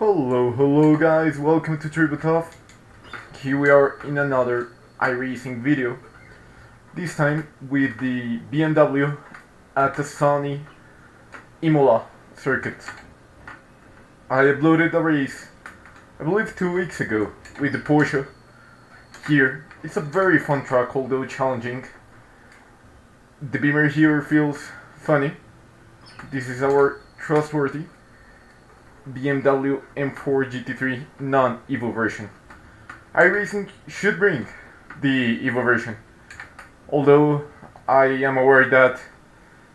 Hello guys, welcome to Tributov. Here we are in another iRacing video. This time with the BMW at the sunny Imola circuit. I uploaded a race, I believe 2 weeks ago, with the Porsche here. It's a very fun track, although challenging. The Bimmer here feels funny. This is our trustworthy BMW M4 GT3 non-Evo version. iRacing should bring the Evo version, although I am aware that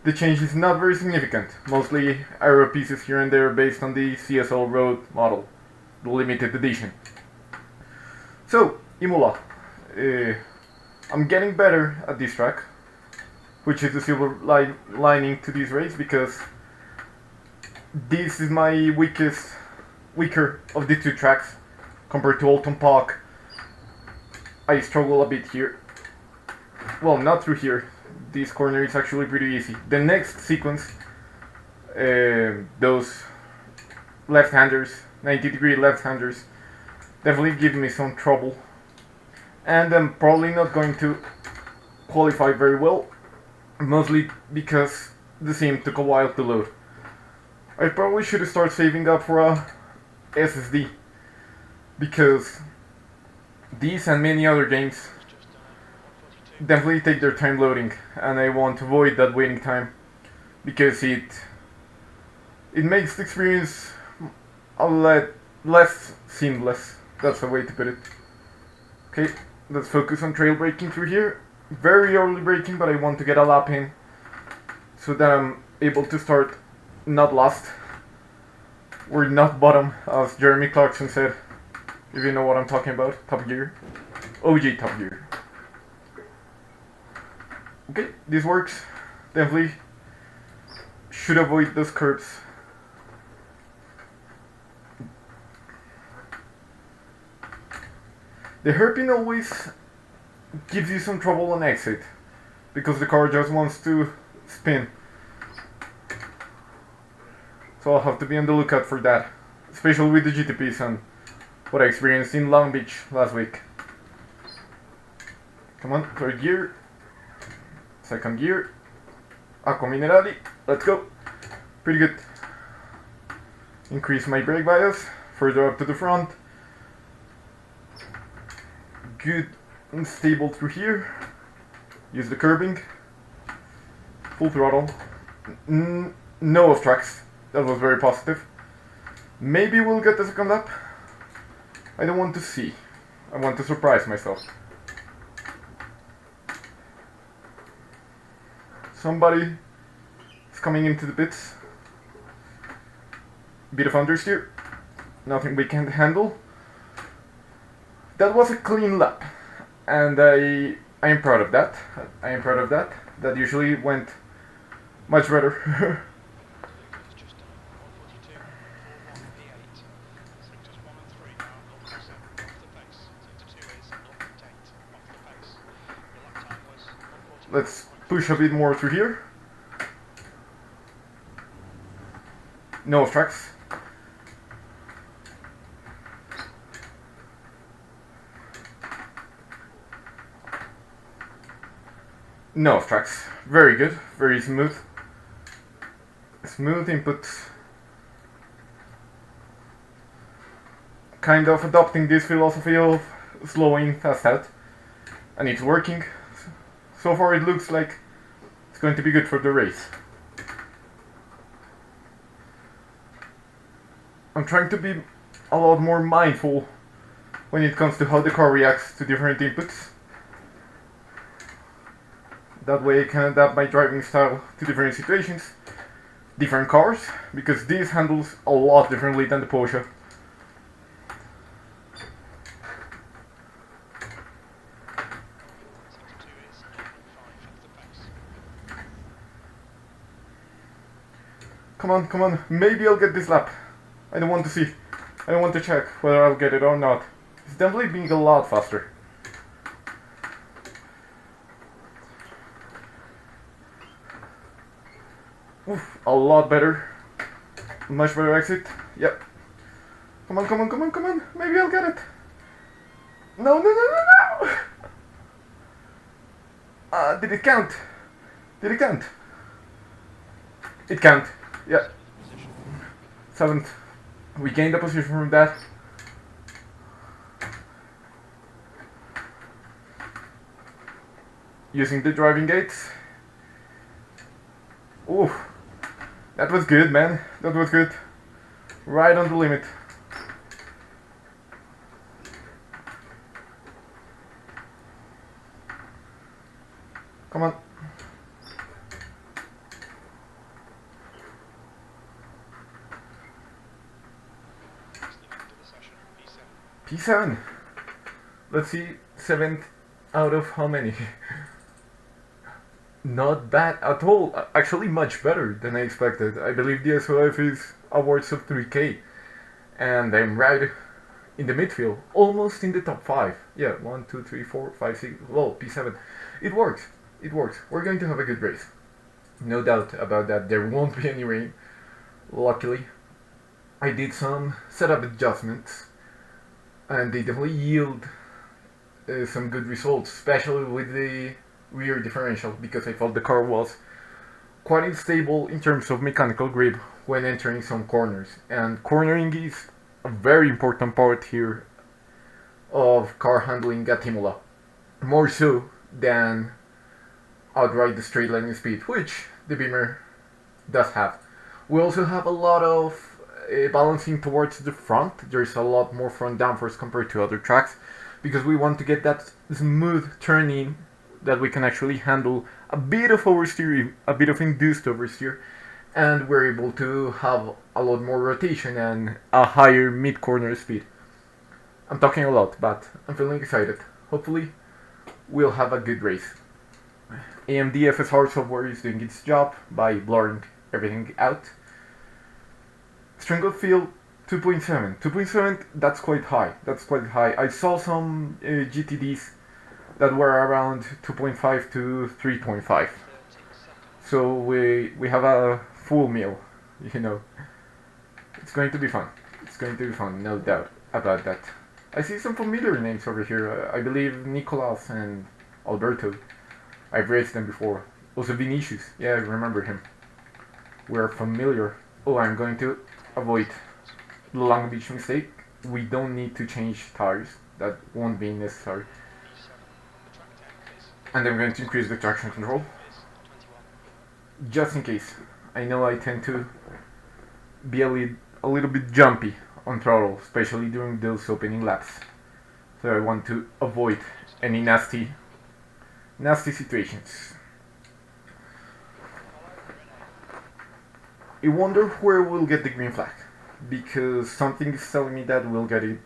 the change is not very significant, mostly aero pieces here and there based on the CSL Road model, the limited edition. So, Imola. I'm getting better at this track, which is the silver lining to this race, because this is my weaker of the two tracks compared to Alton Park. I struggle a bit here. Well, not through here. This corner is actually pretty easy. The next sequence, those left-handers, 90-degree left-handers, definitely give me some trouble. And I'm probably not going to qualify very well, mostly because the sim took a while to load. I probably should start saving up for a SSD, because these and many other games definitely take their time loading, and I want to avoid that waiting time, because it makes the experience a lot less seamless. That's the way to put it. Okay, let's focus on trail braking through here. Very early braking, but I want to get a lap in so that I'm able to start not lost. We're not bottom, as Jeremy Clarkson said, if you know what I'm talking about. Top Gear. OG Top Gear. Okay, this works. Definitely should avoid those curves. The hairpin always gives you some trouble on exit, because the car just wants to spin. So I'll have to be on the lookout for that, especially with the GTPs and what I experienced in Long Beach last week. Come on, third gear, second gear, Acqua Minerali, let's go. Pretty good. Increase my brake bias, further up to the front. Good and stable through here. Use the curbing. Full throttle. No off tracks. That was very positive. Maybe we'll get the second lap. I don't want to see. I want to surprise myself. Somebody is coming into the pits. Bit of understeer. Nothing we can't handle. That was a clean lap, and I am proud of that. I am proud of that. That usually went much better. Let's push a bit more through here. No off tracks. No off tracks. Very good. Very smooth. Smooth inputs. Kind of adopting this philosophy of slowing fast out. And it's working. So far it looks like it's going to be good for the race. I'm trying to be a lot more mindful when it comes to how the car reacts to different inputs. That way I can adapt my driving style to different situations, different cars, because this handles a lot differently than the Porsche. Come on, maybe I'll get this lap. I don't want to see. I don't want to check whether I'll get it or not. It's definitely being a lot faster. Oof, a lot better. Much better exit. Yep. Come on, come on, come on, come on. Maybe I'll get it. No, no, no, no, no. Did it count? Did it count? It count. Yeah. 7th. We gained a position from that. Using the driving gates. Ooh. That was good, man. That was good. Right on the limit. Come on. P7. Let's see, 7th out of how many? Not bad at all. Actually, much better than I expected. I believe the SOF is awards of 3K. And I'm right in the midfield. Almost in the top 5. Yeah, 1, 2, 3, 4, 5, 6. Well, P7. It works. It works. We're going to have a good race. No doubt about that. There won't be any rain. Luckily. I did some setup adjustments. And they definitely yield some good results. Especially with the rear differential, because I felt the car was quite unstable in terms of mechanical grip when entering some corners, and cornering is a very important part here of car handling at Imola, more so than outright the straight line speed, which the Bimmer does have. We also have a lot of balancing towards the front. There's a lot more front downforce compared to other tracks, because we want to get that smooth turning that we can actually handle a bit of oversteer, a bit of induced oversteer, and we're able to have a lot more rotation and a higher mid-corner speed. I'm talking a lot, but I'm feeling excited. Hopefully, we'll have a good race. AMD FSR software is doing its job by blurring everything out. Strength of field 2.7. 2.7, that's quite high. That's quite high. I saw some GTDs that were around 2.5 to 3.5. So we have a full meal, you know. It's going to be fun. It's going to be fun, no doubt about that. I see some familiar names over here. I believe Nicolas and Alberto. I've raced them before. Also Vinicius. Yeah, I remember him. We're familiar. Oh, I'm going to avoid the Long Beach mistake. We don't need to change tires. That won't be necessary. And I'm going to increase the traction control, just in case. I know I tend to be a little bit jumpy on throttle, especially during those opening laps. So I want to avoid any nasty situations. I wonder where we'll get the green flag, because something is telling me that we'll get it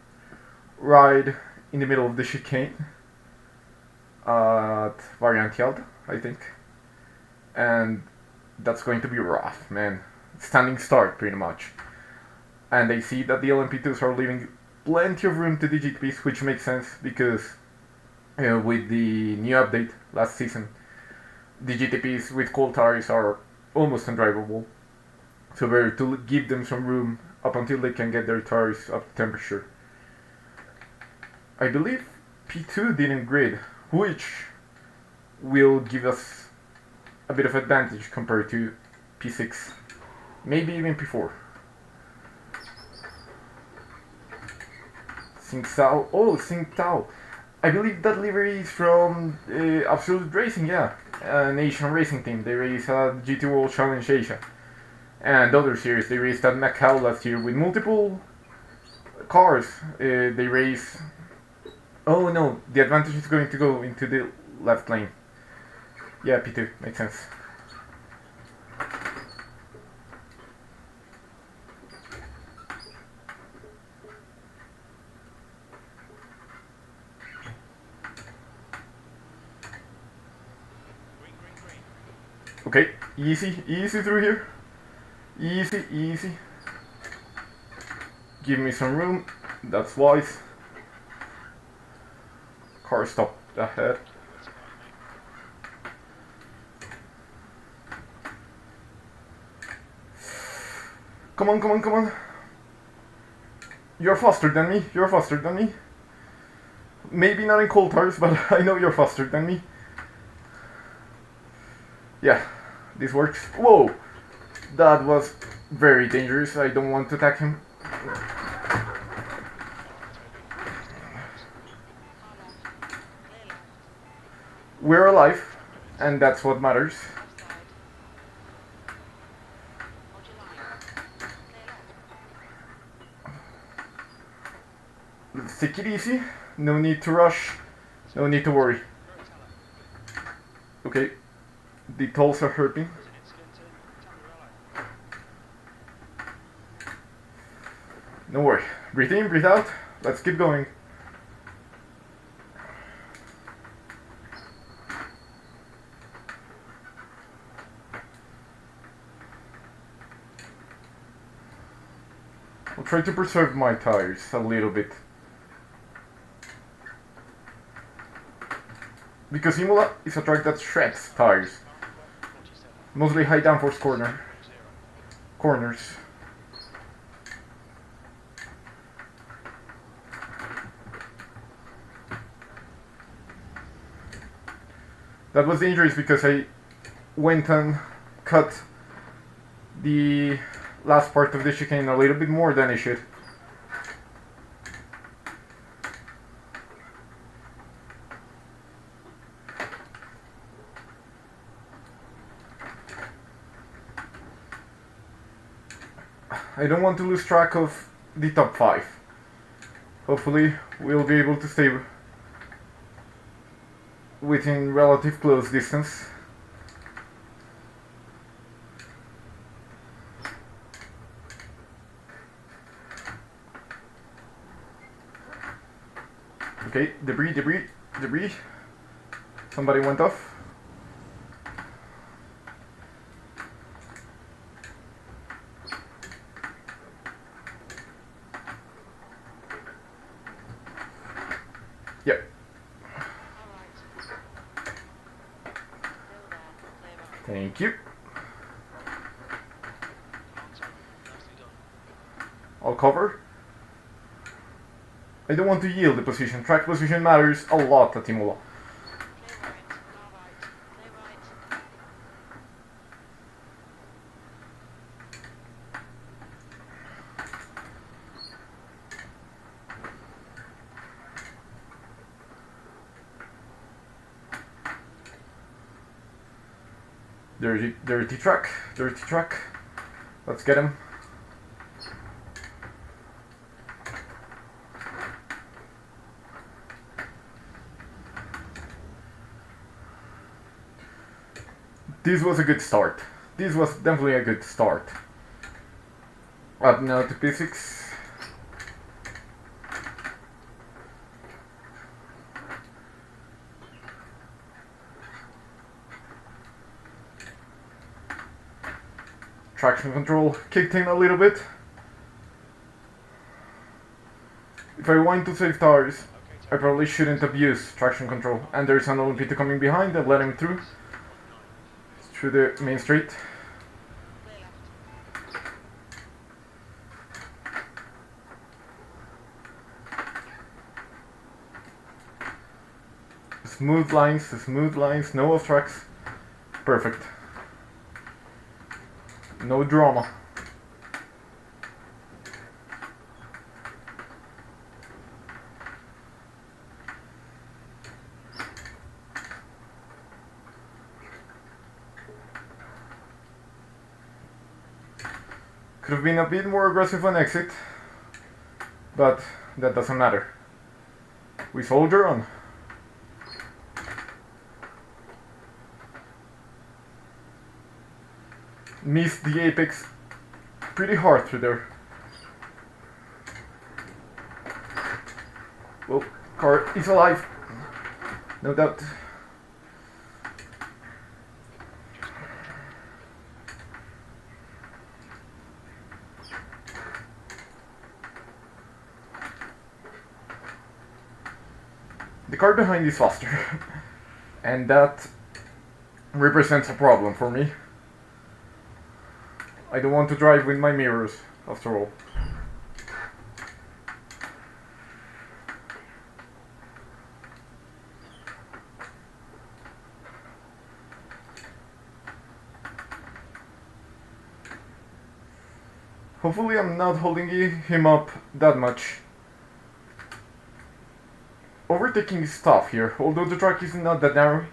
right in the middle of the chicane at Variantiad, I think. And that's going to be rough, man. Standing start, pretty much. And I see that the LMP2s are leaving plenty of room to the GTPs, which makes sense, because with the new update last season, the GTPs with cold tires are almost undrivable. So better to give them some room up until they can get their tires up to temperature. I believe P2 didn't grid, which will give us a bit of advantage compared to P6, maybe even P4. Tsingtao, oh, Tsingtao. I believe that livery is from Absolute Racing, yeah, an Asian racing team. They race at GT World Challenge Asia and other series. They raced at Macau last year with multiple cars. They race. Oh no, the advantage is going to go into the left lane. Yeah, P2, makes sense. Okay, easy through here. Easy. Give me some room, that's wise. Car stopped ahead. Come on. You're faster than me. You're faster than me. Maybe not in cold tires, but I know you're faster than me. Yeah, this works. Whoa! That was very dangerous. I don't want to attack him. We're alive, and that's what matters. Let's take it easy. No need to rush. No need to worry. Okay. The tolls are hurting. No worry. Breathe in, breathe out. Let's keep going. I'll try to preserve my tires a little bit. Because Imola is a track that shreds tires. Mostly high downforce corners. That was dangerous because I went and cut the last part of the chicane a little bit more than I should. I don't want to lose track of the top 5. Hopefully we'll be able to stay within relative close distance. Okay, debris. Somebody went off. Yep. Thank you. I'll cover. I don't want to yield the position. Track position matters a lot at Imola. Dirty truck. Let's get him. This was a good start. This was definitely a good start. Up now to P6. Traction control kicked in a little bit. If I want to save tires, I probably shouldn't abuse traction control. And there's an Olympic coming behind and let him through the main straight. Smooth lines, no off tracks. Perfect. No drama. Could have been a bit more aggressive on exit, but that doesn't matter. We soldier on. Missed the apex pretty hard through there. Well, car is alive, no doubt. The car behind is faster, and that represents a problem for me. I don't want to drive with my mirrors, after all. Hopefully I'm not holding him up that much. Overtaking is tough here, although the track is not that narrow.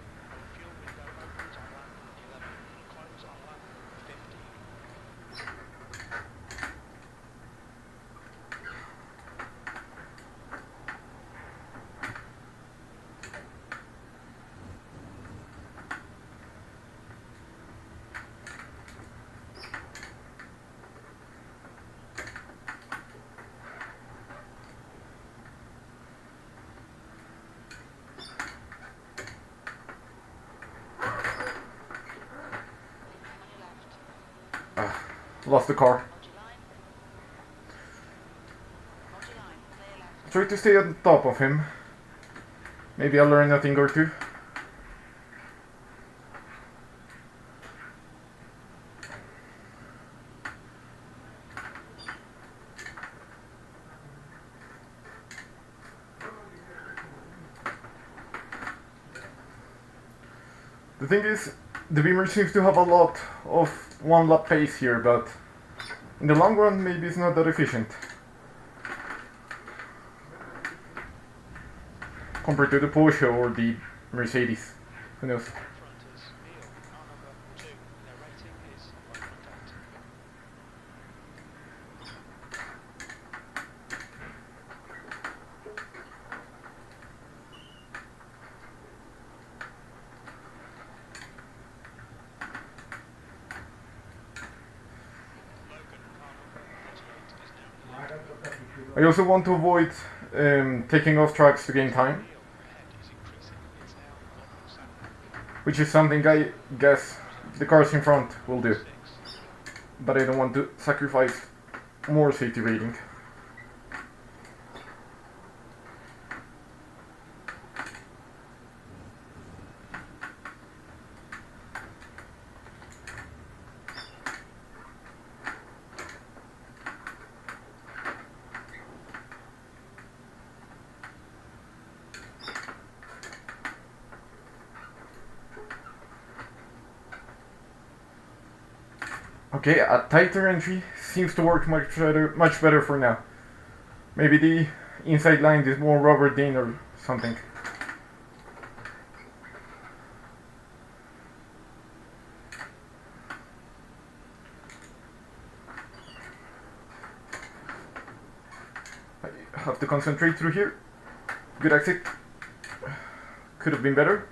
Lost the car. Try to stay on top of him. Maybe I'll learn a thing or two. The thing is, the Bimmer seems to have a lot of one lap pace here, but in the long run maybe it's not that efficient. Compared to the Porsche or the Mercedes. Who knows? I also want to avoid taking off tracks to gain time, which is something I guess the cars in front will do, but I don't want to sacrifice more safety rating. Okay, a tighter entry seems to work much better for now. Maybe the inside line is more rubber thin or something. I have to concentrate through here. Good exit. Could have been better.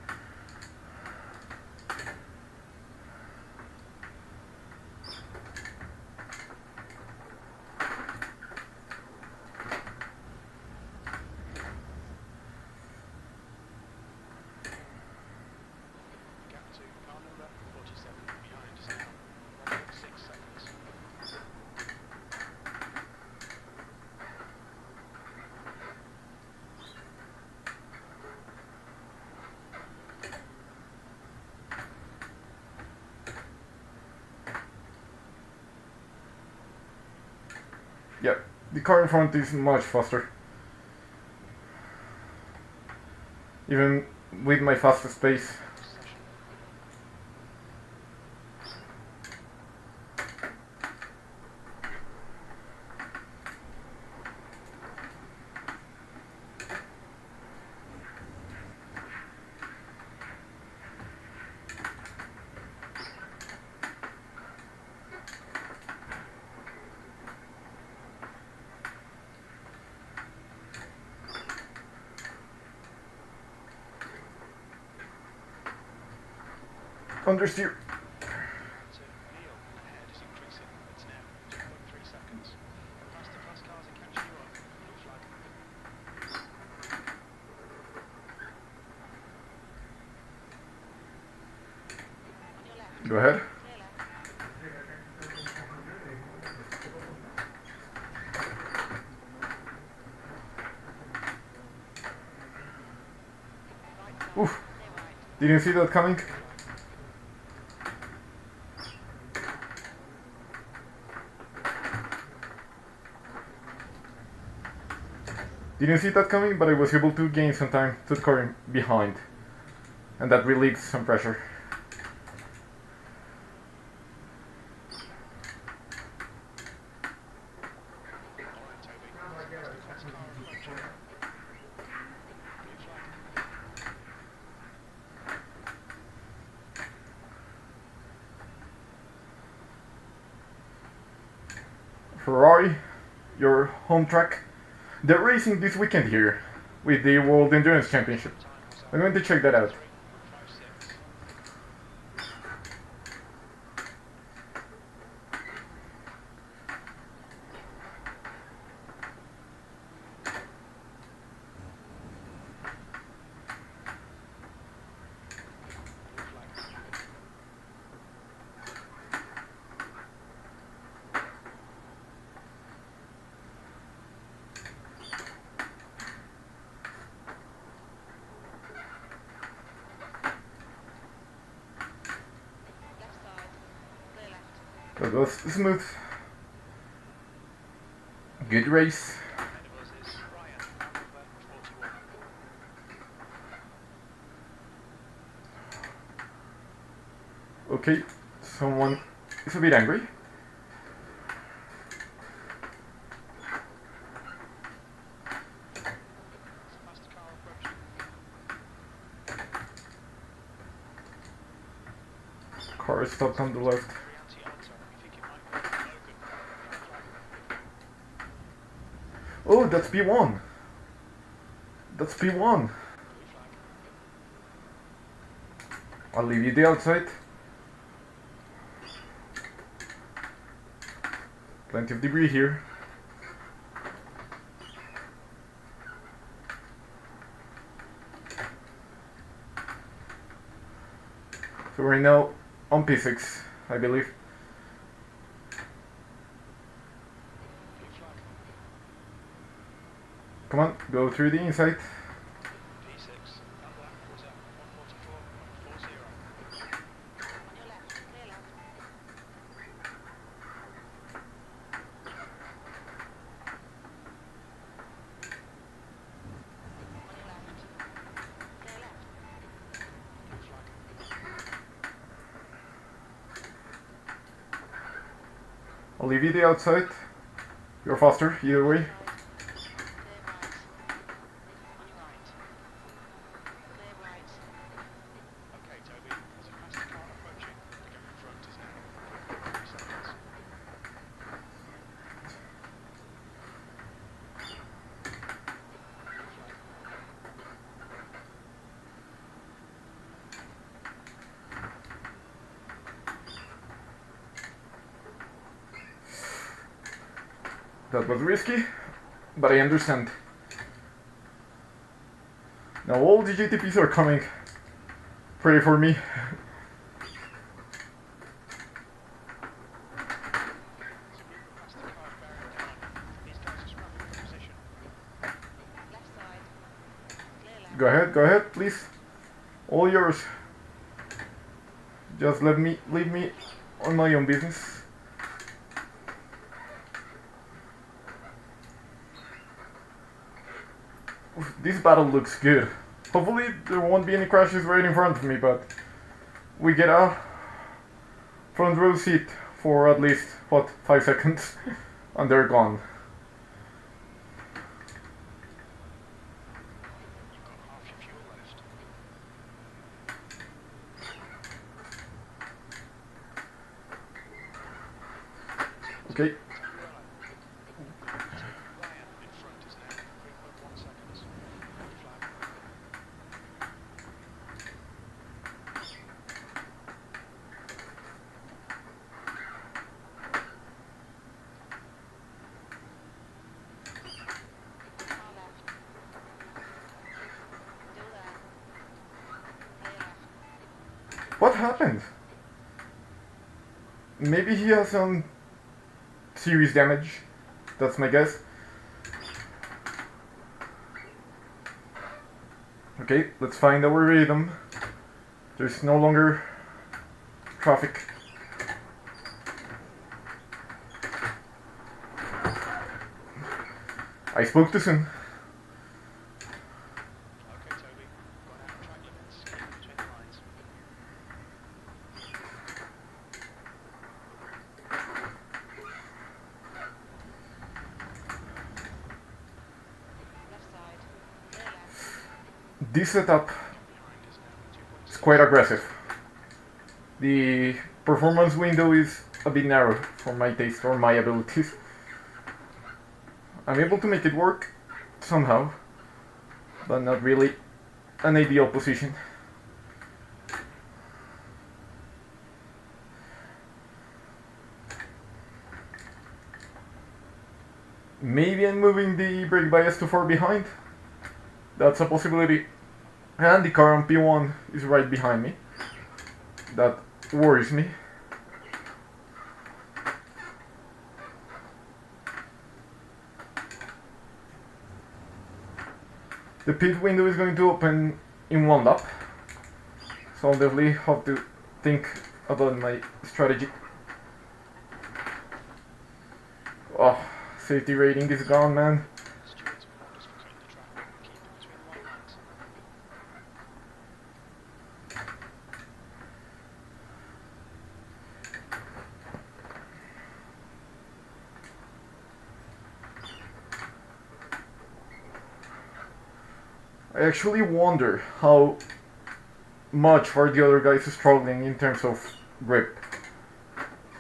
Yeah, the car in front is much faster. Even with my fastest pace. Understeer. Go ahead. Oof. Didn't see that coming. Didn't see that coming, but I was able to gain some time to the car behind. And that relieved some pressure. Ferrari, your home track. They're racing this weekend here with the World Endurance Championship. I'm going to check that out. That was smooth. Good race. Okay, someone is a bit angry. Car stopped on the left. Oh, that's P1. That's P1. I'll leave you the outside. Plenty of debris here. So we're now on P6, I believe. Come on, go through the inside. I'll leave you the outside. You're faster, either way. That was risky, but I understand. Now all the GTPs are coming. Pray for me. Go ahead, please. All yours. Just leave me on my own business. This battle looks good. Hopefully there won't be any crashes right in front of me, but we get a front row seat for at least, what, 5 seconds, and they're gone. Okay. What happened? Maybe he has some serious damage. That's my guess. Okay, let's find our rhythm. There's no longer traffic. I spoke too soon. This setup is quite aggressive. The performance window is a bit narrow for my taste or my abilities. I'm able to make it work somehow, but not really an ideal position. Maybe I'm moving the brake bias too far behind. That's a possibility. And the car on P1 is right behind me. That worries me. The pit window is going to open in one lap, so I'll definitely have to think about my strategy. Oh, safety rating is gone, man. I actually wonder how much are the other guys struggling in terms of grip,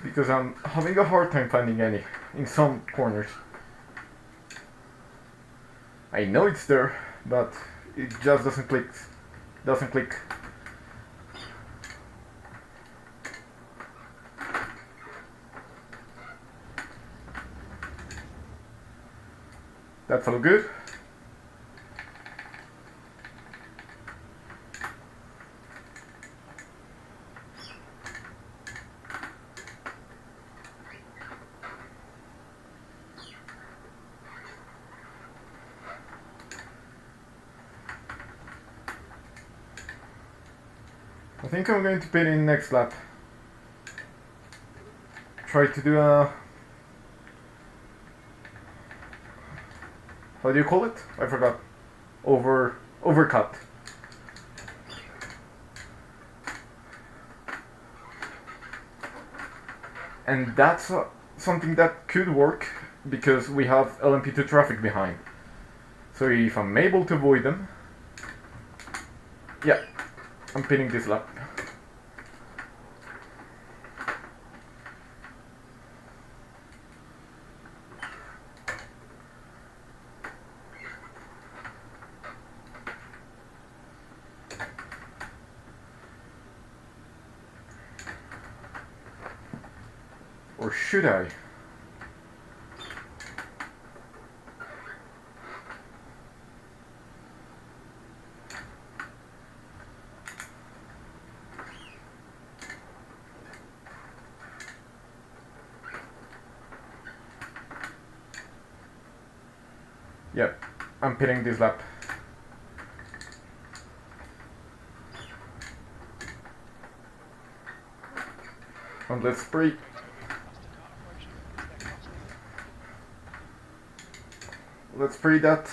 because I'm having a hard time finding any in some corners. I know it's there, but it just doesn't click. Doesn't click. That's all good. I think I'm going to pit in next lap. Try to do a... How do you call it? I forgot. Overcut. And that's something that could work because we have LMP2 traffic behind. So if I'm able to avoid them, yeah, I'm pitting this lap. Or should I? Yep, I'm pitting this lap. And let's spray. Let's spray that.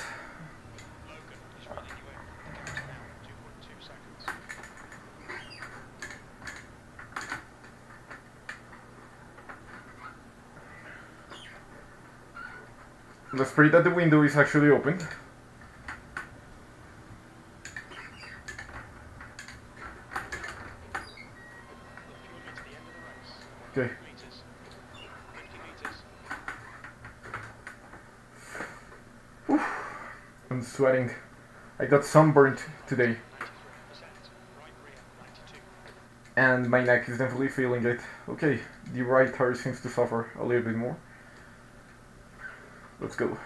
Let's pray that the window is actually open. Okay. Whew. I'm sweating. I got sunburnt today. And my neck is definitely feeling it. Okay, the right tire seems to suffer a little bit more. Let's go.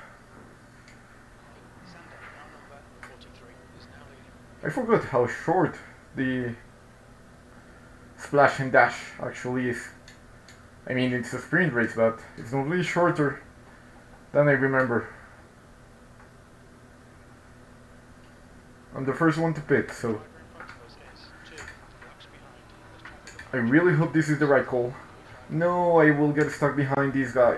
I forgot how short the splash and dash actually is. I mean, it's a sprint race, but it's normally shorter than I remember. I'm the first one to pit, so I really hope this is the right call. No, I will get stuck behind this guy.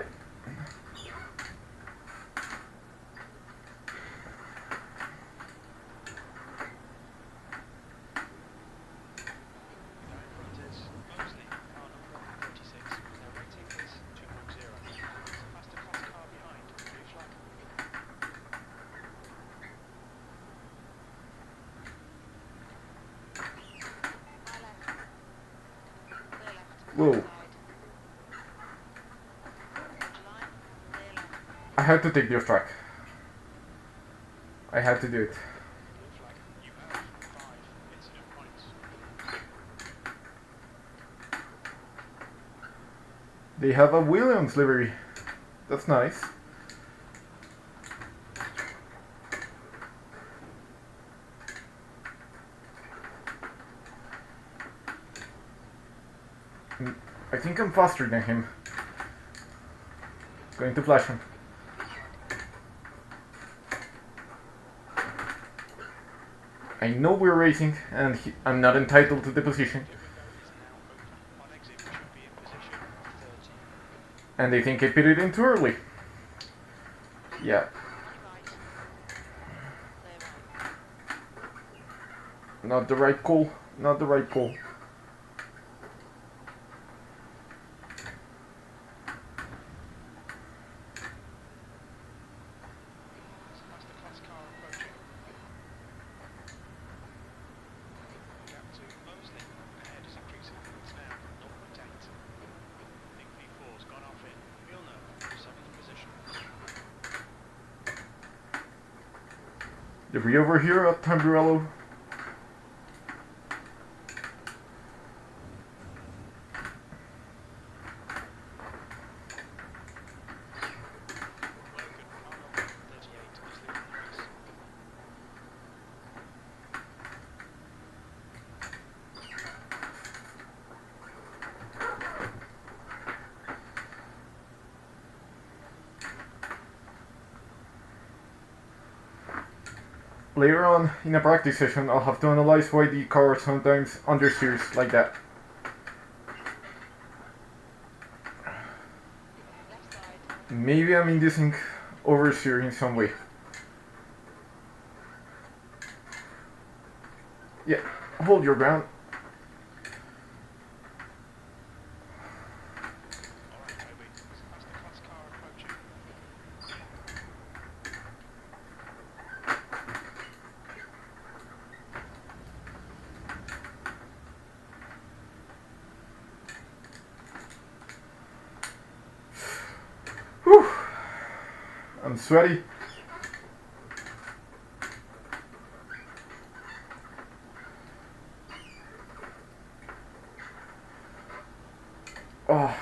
Whoa. I had to take the off track. I had to do it. They have a Williams livery. That's nice. I think I'm faster than him. Going to flash him. I know we're racing, and I'm not entitled to the position. And they think I pitted in too early. Yeah. Not the right call. Not the right call. Debris over here at Tamburello. Later on, in a practice session, I'll have to analyze why the car sometimes understeers like that. Maybe I'm inducing oversteer in some way. Yeah, hold your ground. Whew. I'm sweaty. Oh,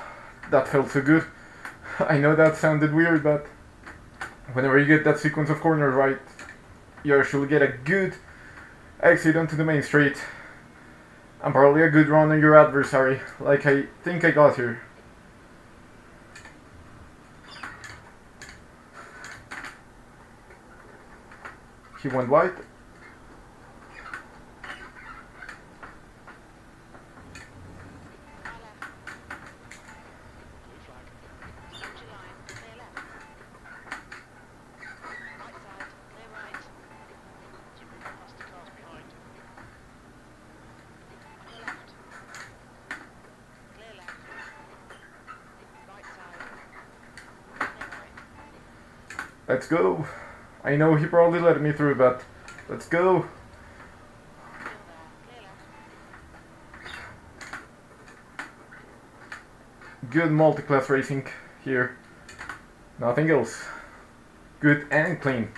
that felt so good. I know that sounded weird, but whenever you get that sequence of corners right, you actually get a good exit onto the main straight. And probably a good run on your adversary, like I think I got here. He went wide. Let's go. I know he probably let me through, but let's go. Good multi-class racing here. Nothing else. Good and clean.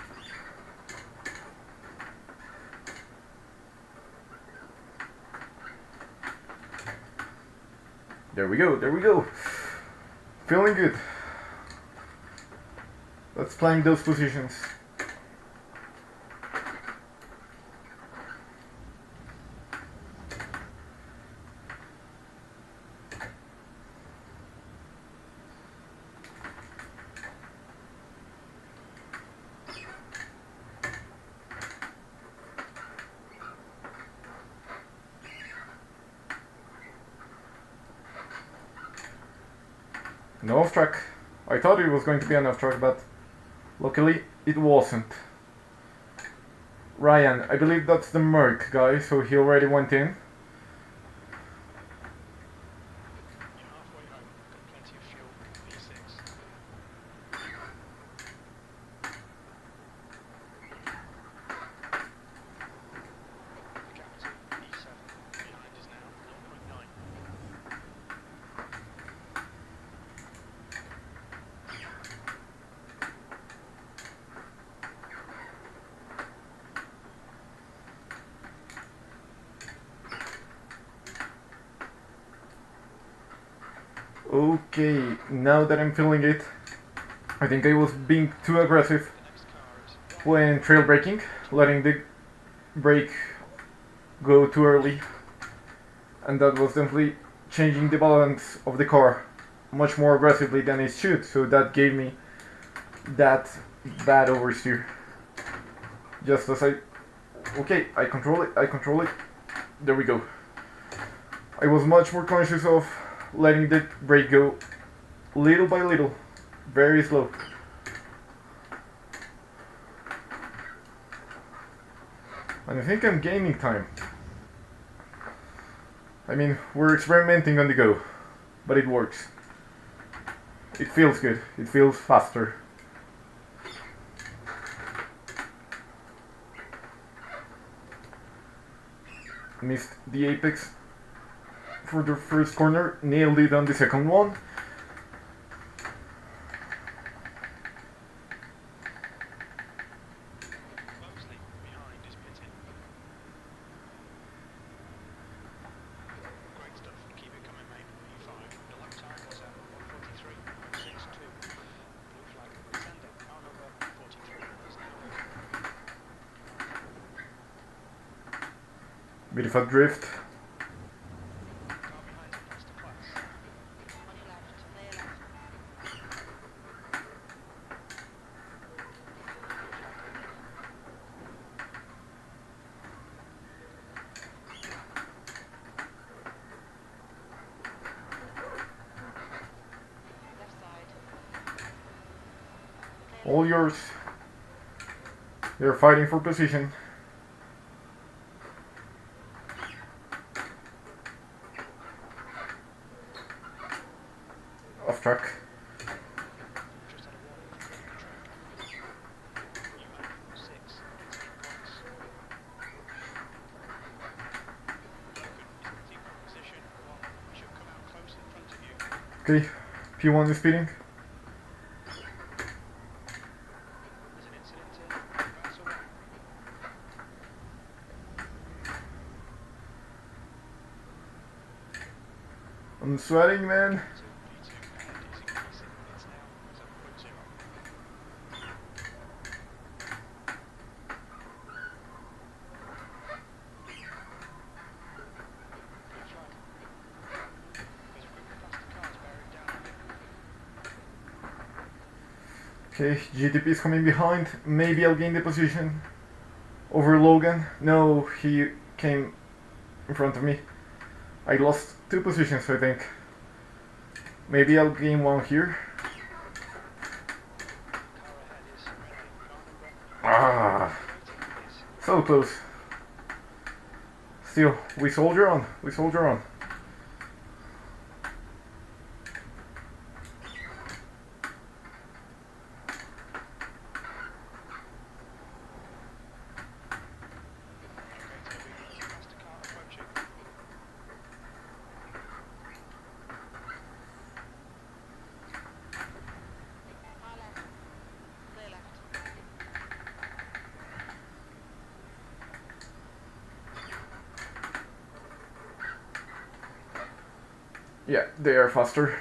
There we go, there we go. Feeling good. Let's climb those positions. No off track. I thought it was going to be an off track, but luckily it wasn't. Ryan, I believe that's the Merc guy, so he already went in. Okay, now that I'm feeling it, I think I was being too aggressive when trail braking, letting the brake go too early, and that was definitely changing the balance of the car much more aggressively than it should, so that gave me that bad oversteer. Just as I control it, there we go. I was much more conscious of letting the brake go little by little, very slow. And I think I'm gaining time. I mean, we're experimenting on the go, but it works. It feels good, it feels faster. Missed the apex for the first corner, nailed it on the second one. Bit of a drift. All yours. They're fighting for position. Off track. Okay, P1 is speeding. I'm sweating, man. Okay, GTP is coming behind. Maybe I'll gain the position over Logan. No, he came in front of me. I lost 2 positions, I think. Maybe I'll gain 1 here. Ah, so close. Still, we soldier on. We soldier on. Yeah, they are faster.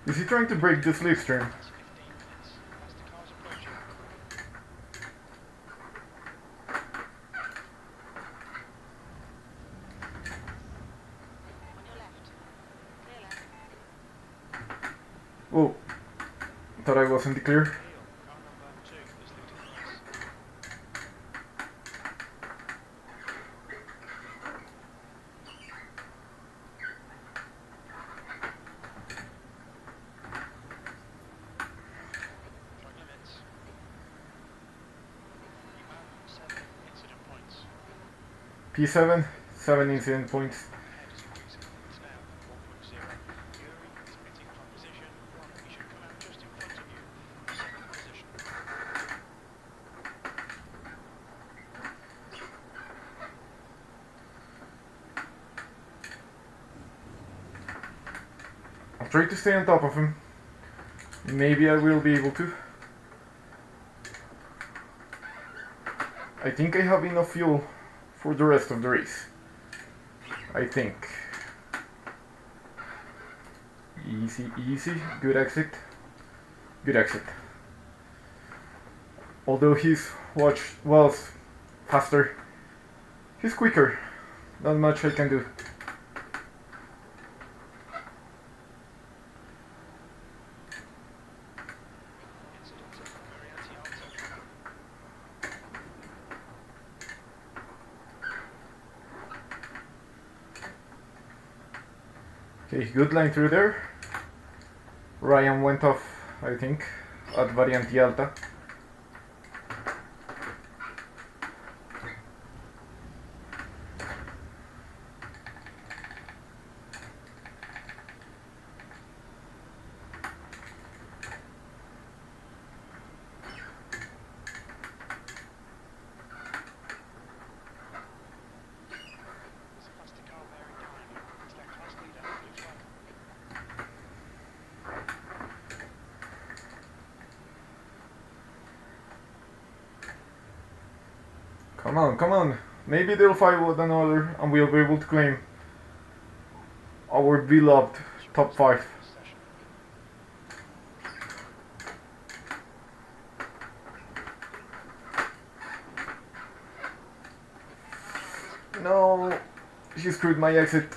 Is he trying to break the slipstream? Whoa, thought I was in the clear. P7, 7 incident points. I'll try to stay on top of him. Maybe I will be able to. I think I have enough fuel for the rest of the race. I think. Easy, easy. Good exit. Good exit. Although his watch was faster, he's quicker. Not much I can do. Okay, good line through there. Ryan went off, I think, at Variante Alta. Come on, come on. Maybe they'll fight with another and we'll be able to claim our beloved top 5. No, she screwed my exit.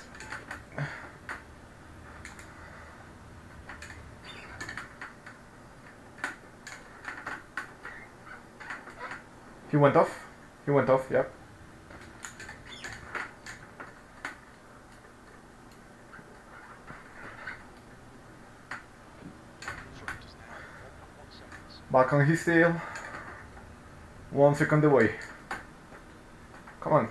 He went off. He went off, yep. Back on his tail. 1 second away. Come on.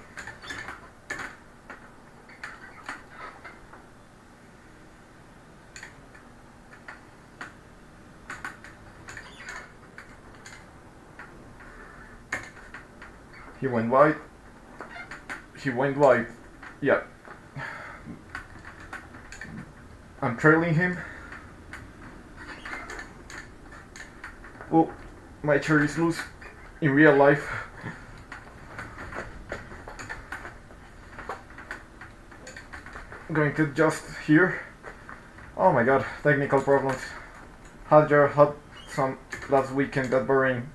He went wide. He went wide. Yeah. I'm trailing him. Oh, my chair is loose in real life. I'm going to adjust here. Oh my god, technical problems. Had some last weekend at Bahrain.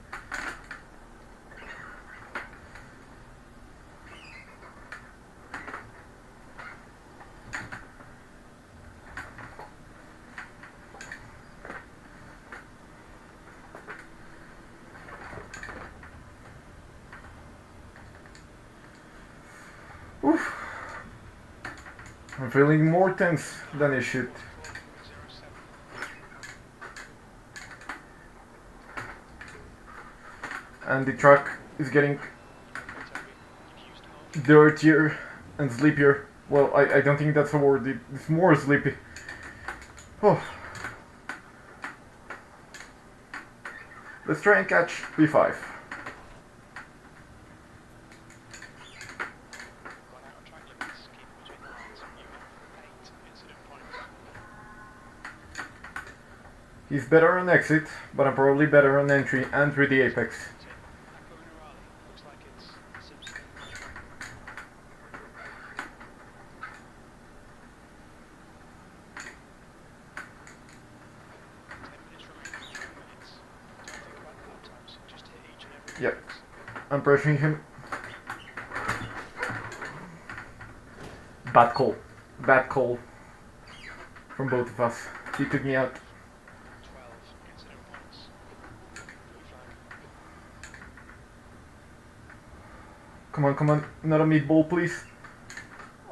Oof. I'm feeling more tense than I should. And the track is getting dirtier and sleepier. Well, I don't think that's a word, it's more sleepy. Oh. Let's try and catch P5. He's better on exit, but I'm probably better on entry and through the apex. Yep, I'm pressuring him. Bad call from both of us. He took me out. Come on, come on, not a meatball, please.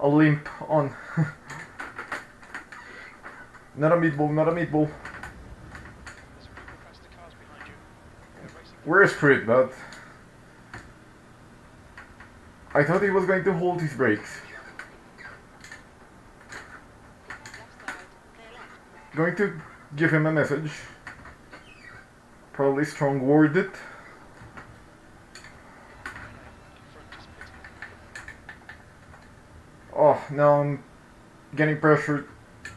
A limp on. Not a meatball, not a meatball. We're screwed, but I thought he was going to hold his brakes. Going to give him a message. Probably strong worded. Oh, now I'm getting pressure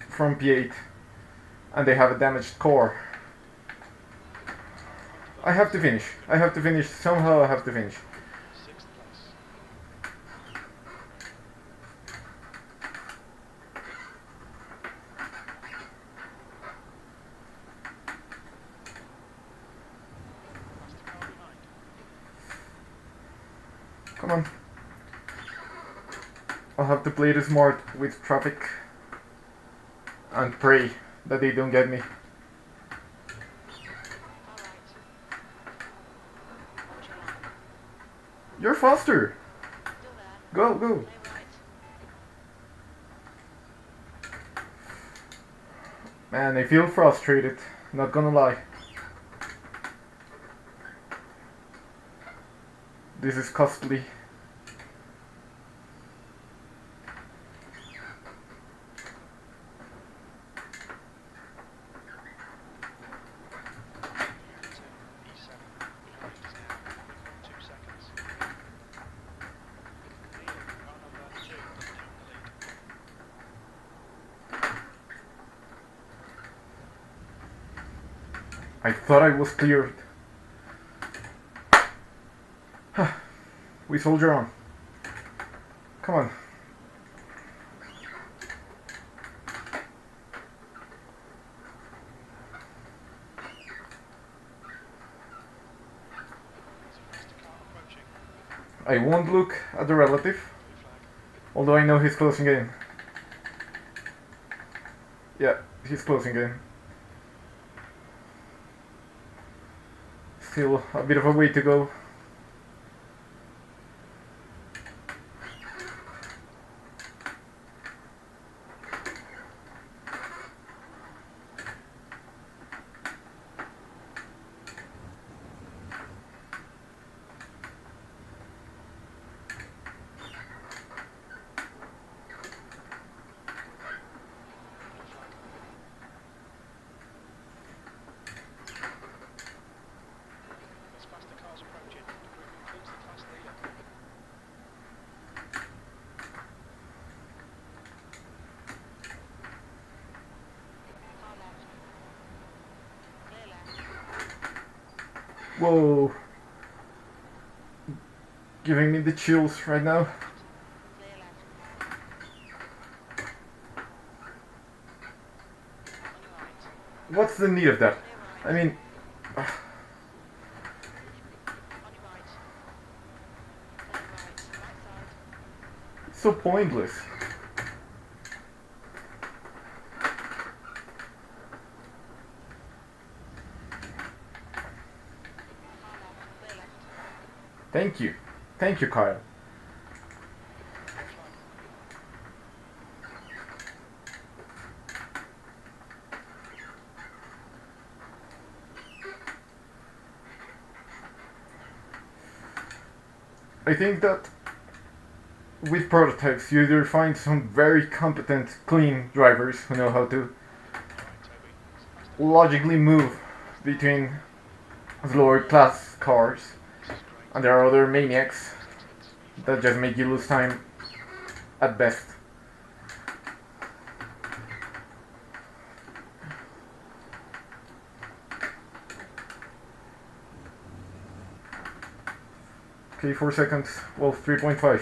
from P8 and they have a damaged core. I have to finish. I have to finish. Somehow I have to finish. Come on. I'll have to play it smart with traffic and pray that they don't get me. You're faster. Go, go. Man, I feel frustrated, not gonna lie. This is costly. I thought I was cleared. We soldier on. Come on. I won't look at the relative, although I know he's closing in. Yeah, he's closing in. Still a bit of a way to go. Whoa. Giving me the chills right now. What's the need of that? I mean... it's so pointless. Thank you. Thank you, Kyle. I think that with prototypes you either find some very competent, clean drivers who know how to logically move between lower class cars, and there are other maniacs that just make you lose time at best. Okay, 4 seconds, well, 3.5.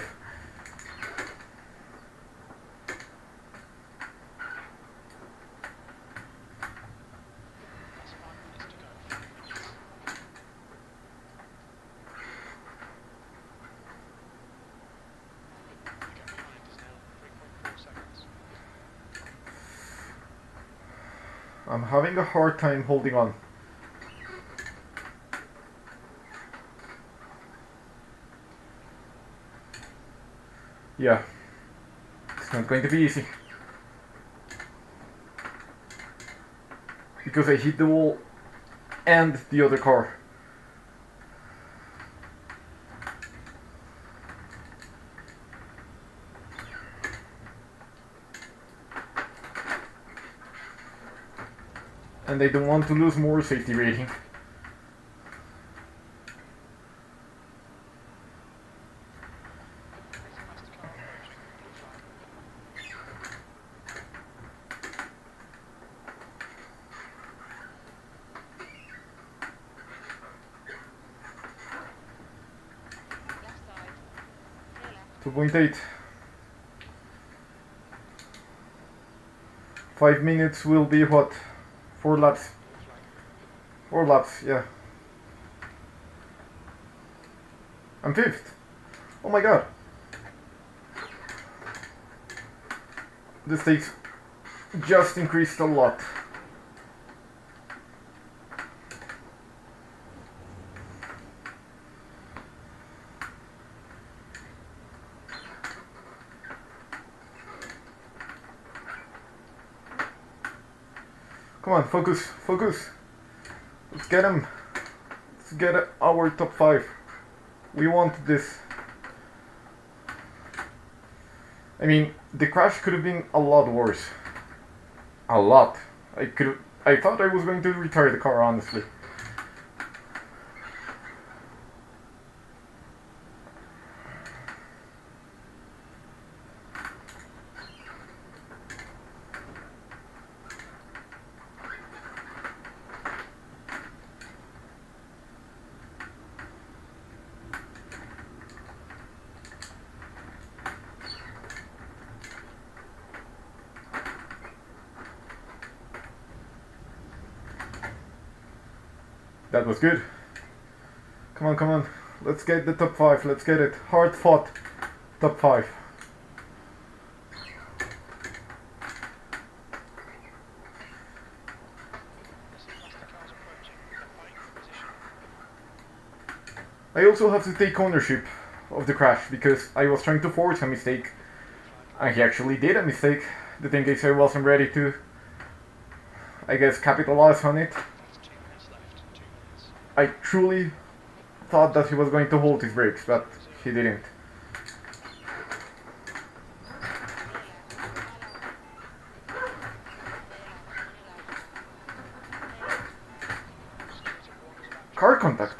I'm having a hard time holding on. Yeah, it's not going to be easy. Because I hit the wall and the other car. And I don't want to lose more safety rating. 2.8. 5 minutes will be what? 4 laps. 4 laps, yeah. I'm 5th. Oh my god. The stakes just increased a lot. Come on, focus, focus. Let's get him. Let's get our top 5. We want this. I mean, the crash could have been a lot worse. A lot. I thought I was going to retire the car, honestly. That was good. Come on, come on. Let's get the top 5. Let's get it. Hard fought. Top 5. I also have to take ownership of the crash because I was trying to force a mistake and he actually did a mistake. The thing is, I wasn't ready to, I guess, capitalize on it. I truly thought that he was going to hold his brakes, but he didn't. Car contact.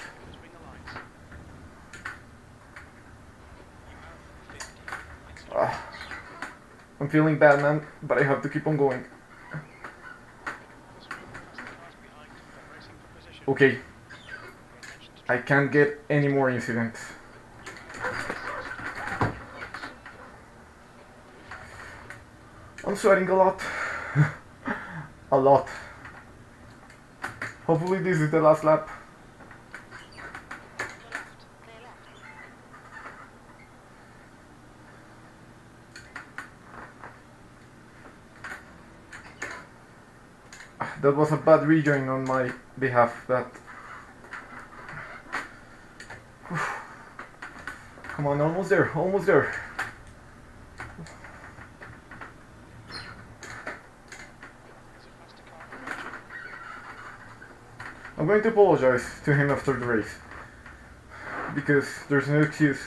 I'm feeling bad, man, but I have to keep on going. Okay. I can't get any more incidents. I'm sweating a lot. A lot. Hopefully this is the last lap. That was a bad rejoin on my behalf. Come on, almost there, almost there. I'm going to apologize to him after the race, because there's no excuse.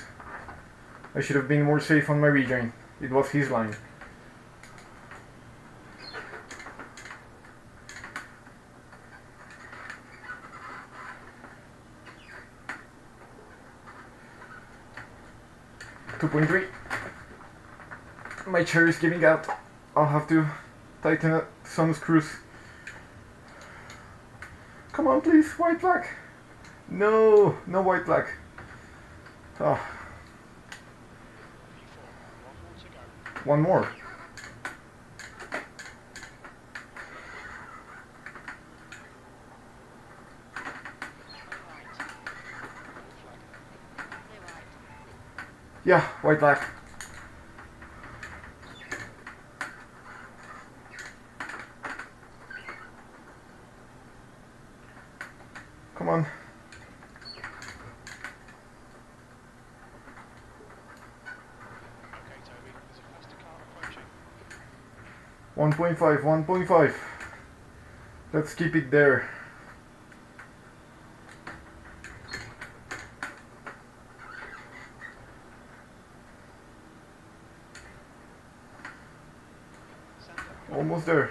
I should have been more safe on my rejoin. It was his line. .3. My chair is giving out. I'll have to tighten up some screws. Come on, please, white flag. No, no white flag. Oh. One more. Yeah, white flag. Come on. Okay, Toby, there's a faster car approaching. 1.5, 1.5. Let's keep it there. Almost there.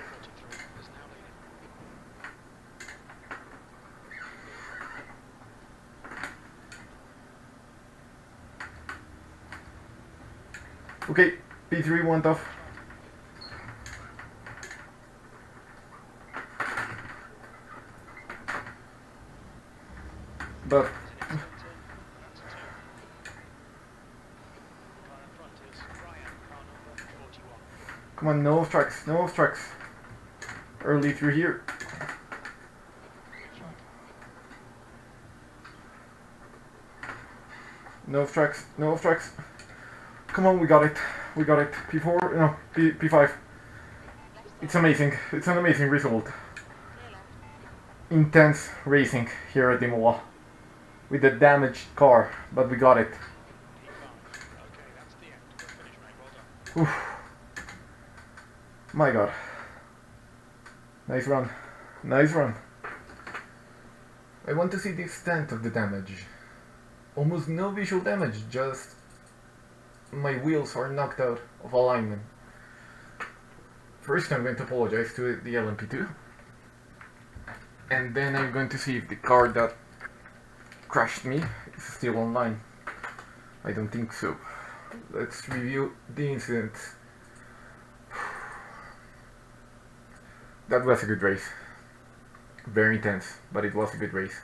Okay, P3 went off. But Come on, no obstructs, no obstructs. Early through here. Good track. No obstructs, no obstructs. Come on, we got it. We got it. P4, no, P5. It's amazing. It's an amazing result. Intense racing here at Imola. With a damaged car, but we got it. P5. Okay, that's the end. Good finish, mate. Well done. Oof. My god. Nice run. Nice run. I want to see the extent of the damage. Almost no visual damage, just my wheels are knocked out of alignment. First I'm going to apologize to the LMP2. And then I'm going to see if the car that crashed me is still online. I don't think so. Let's review the incident. That was a good race. Very intense, but it was a good race.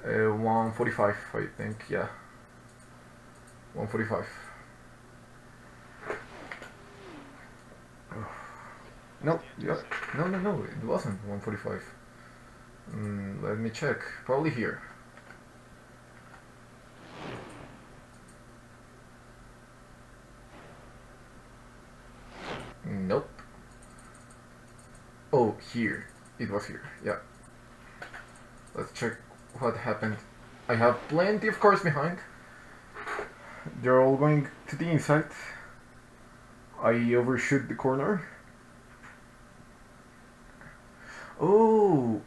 145, I think, yeah. 145. No, yeah, no, it wasn't 145. Let me check. Probably here. Nope. Oh, here. It was here, yeah. Let's check what happened. I have plenty of cars behind. They're all going to the inside. I overshoot the corner. Oh,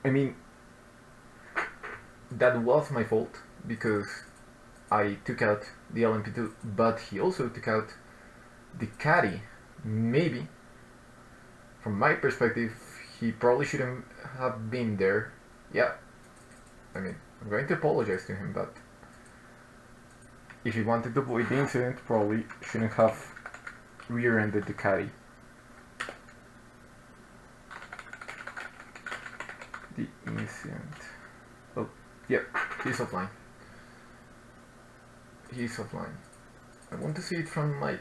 I mean, that was my fault because I took out the LMP2, but he also took out the caddy. Maybe, from my perspective, he probably shouldn't have been there. Yeah, I mean, I'm going to apologize to him, but if he wanted to avoid the incident, probably shouldn't have rear-ended the caddy. The incident. Oh, yeah, he's offline. He's offline. I want to see it from my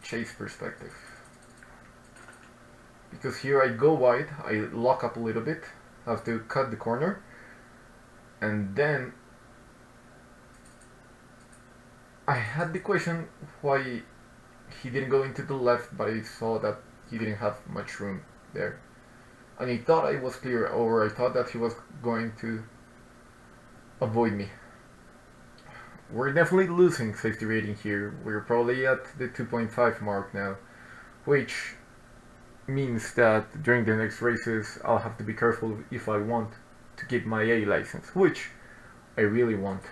chase perspective. Because here I go wide, I lock up a little bit, have to cut the corner, and then I had the question why he didn't go into the left, but I saw that he didn't have much room there. And I thought I was clear, or I thought that he was going to avoid me. We're definitely losing safety rating here. We're probably at the 2.5 mark now, which means that during the next races I'll have to be careful if I want to keep my A license, which I really want.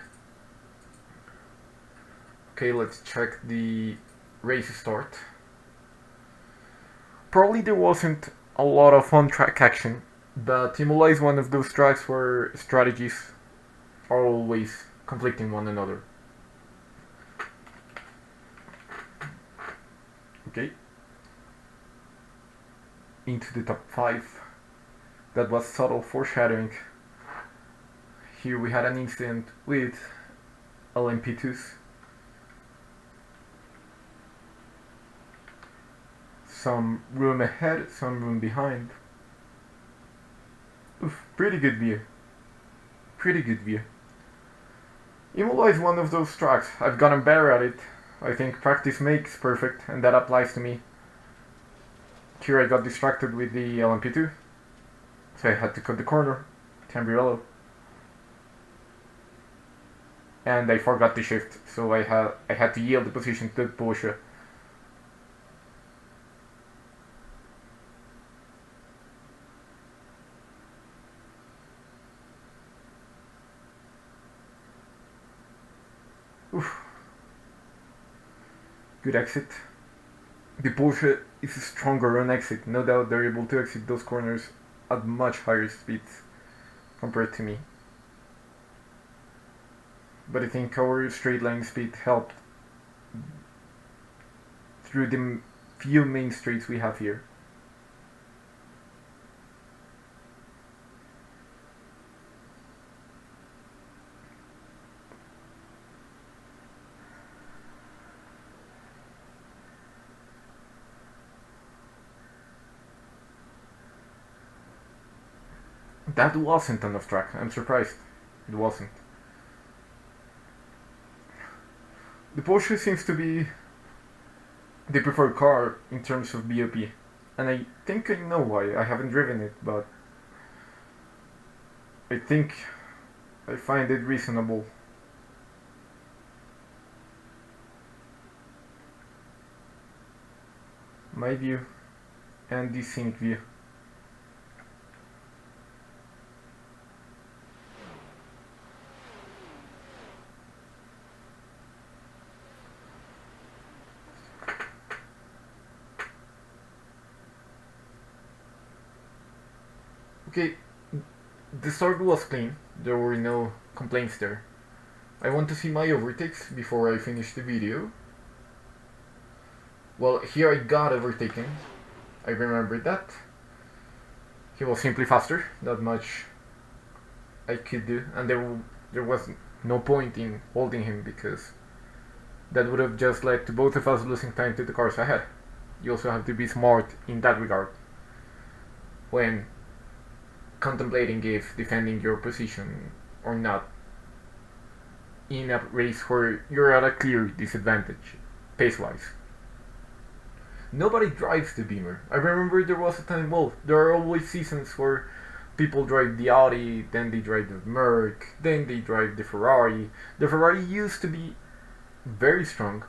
Okay, let's check the race start. Probably there wasn't a lot of on-track action, but Imola is one of those tracks where strategies are always conflicting one another. Okay. Into the top 5. That was subtle foreshadowing. Here we had an incident with LMP2s. Some room ahead, some room behind. Oof, pretty good view. Pretty good view. Imola is one of those tracks. I've gotten better at it. I think practice makes perfect, and that applies to me. Here I got distracted with the LMP2, so I had to cut the corner, Tambriello. And I forgot to shift, so I had to yield the position to Porsche. Oof. Good exit. The Porsche is stronger on exit, no doubt they're able to exit those corners at much higher speeds compared to me. But I think our straight line speed helped through the few main straights we have here. That wasn't on off track. I'm surprised. It wasn't. The Porsche seems to be the preferred car in terms of BOP. And I think I know why. I haven't driven it, but I think I find it reasonable. My view and the scenic view. Okay, the start was clean, there were no complaints there. I want to see my overtakes before I finish the video. Well, here I got overtaken. I remember that. He was simply faster, that much I could do, and there was no point in holding him because that would have just led to both of us losing time to the cars ahead. You also have to be smart in that regard when contemplating if defending your position or not in a race where you're at a clear disadvantage, pace-wise. Nobody drives the Beamer. I remember there was a time, well, there are always seasons where people drive the Audi, then they drive the Merc, then they drive the Ferrari. The Ferrari used to be very strong.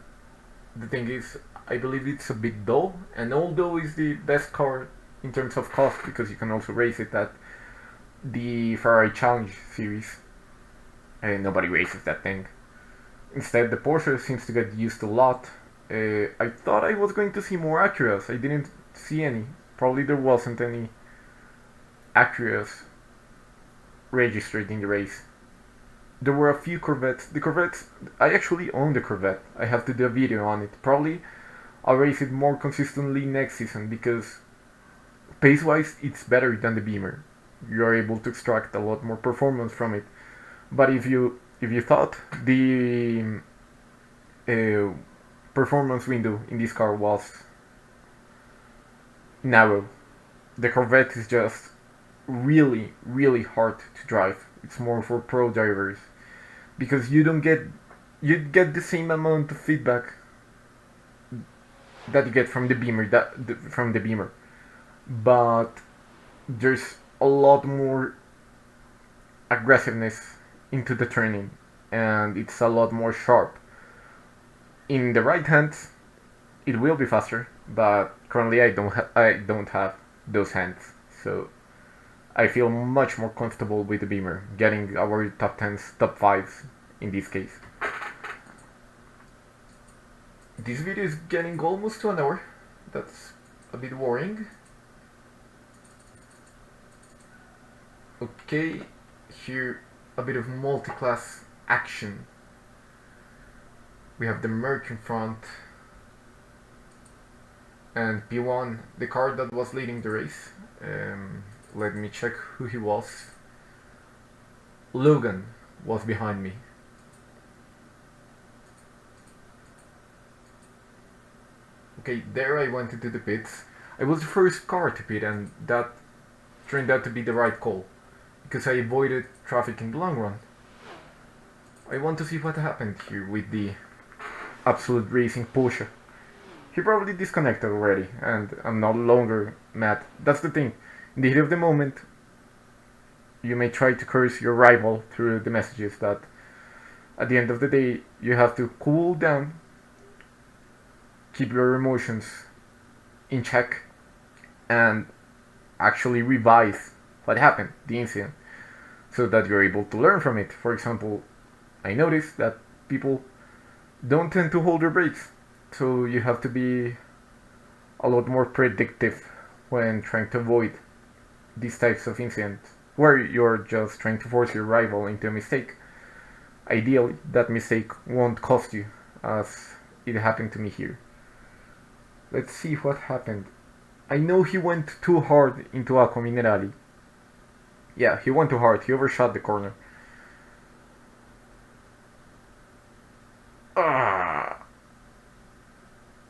The thing is, I believe it's a bit dull, and although it's the best car in terms of cost, because you can also race it at the Ferrari Challenge series, and nobody races that thing. Instead, the Porsche seems to get used a lot. I thought I was going to see more Acuras. I didn't see any. Probably there wasn't any Acuras registered in the race. There were a few Corvettes. The Corvettes, I actually own the Corvette. I have to do a video on it. Probably I'll race it more consistently next season because pace-wise it's better than the Beamer. You are able to extract a lot more performance from it. But if you thought the performance window in this car was narrow, the Corvette is just really, really hard to drive. It's more for pro drivers because you get the same amount of feedback that you get from the Beamer, but there's a lot more aggressiveness into the turning, and it's a lot more sharp. In the right hands, it will be faster, but currently I don't have those hands, so I feel much more comfortable with the Beamer, getting our top 10s, top 5s in this case. This video is getting almost to an hour. That's a bit worrying. Okay, here a bit of multi-class action. We have the Merc in front and P1, the car that was leading the race. Let me check who he was. Logan was behind me. Okay, there I went into the pits. I was the first car to pit, and that turned out to be the right call because I avoided traffic in the long run. I want to see what happened here with the Absolute Racing Porsche. He probably disconnected already, and I'm no longer mad. That's the thing. In the heat of the moment, you may try to curse your rival through the messages, that at the end of the day, you have to cool down, keep your emotions in check, and actually revise what happened, the incident, so that you're able to learn from it. For example, I noticed that people don't tend to hold their brakes, so you have to be a lot more predictive when trying to avoid these types of incidents where you're just trying to force your rival into a mistake. Ideally, that mistake won't cost you, as it happened to me here. Let's see what happened. I know he went too hard into Aqua Minerali. Yeah, he went too hard. He overshot the corner.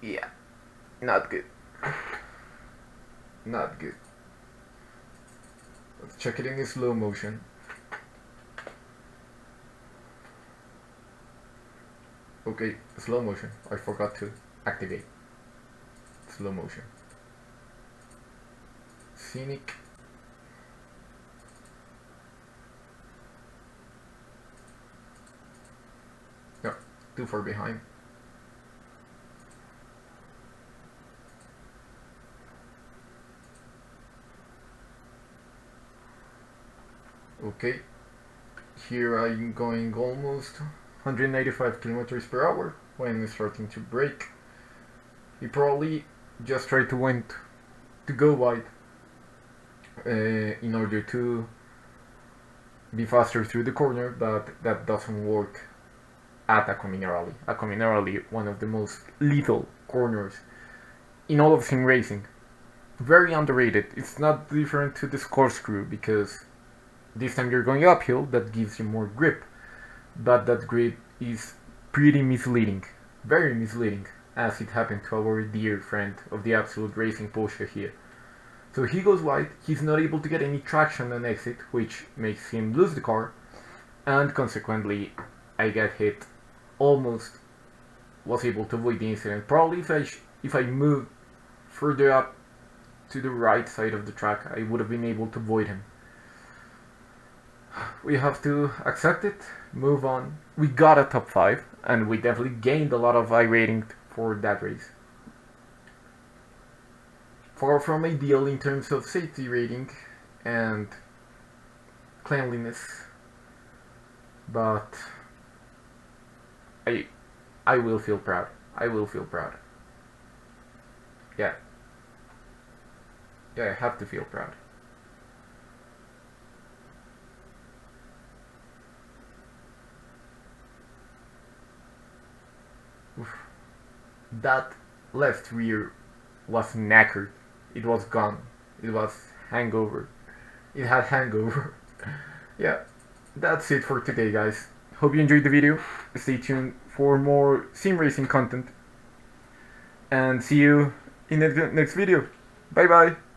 Yeah, not good. Not good. Let's check it in slow motion. Okay, slow motion. I forgot to activate slow motion. Scenic. No, too far behind. Okay, here I'm going almost 195 kilometers per hour when starting to brake. He probably just tried to go wide in order to be faster through the corner, but that doesn't work at a Rally. A Rally, one of the most lethal corners in all of sim racing. Very underrated. It's not different to the corkscrew because this time you're going uphill, that gives you more grip, but that grip is pretty misleading, very misleading, as it happened to our dear friend of the Absolute Racing Porsche here. So he goes wide, he's not able to get any traction on exit, which makes him lose the car, and consequently I get hit, almost was able to avoid the incident. Probably if I moved further up to the right side of the track, I would have been able to avoid him. We have to accept it, move on. We got a top 5, and we definitely gained a lot of iRating for that race. Far from ideal in terms of safety rating and cleanliness, but I will feel proud. I will feel proud. Yeah, I have to feel proud. Oof. That left rear was knackered. It was gone. It was hangover. It had hangover. Yeah, that's it for today, guys. Hope you enjoyed the video. Stay tuned for more sim racing content. And see you in the next video. Bye bye.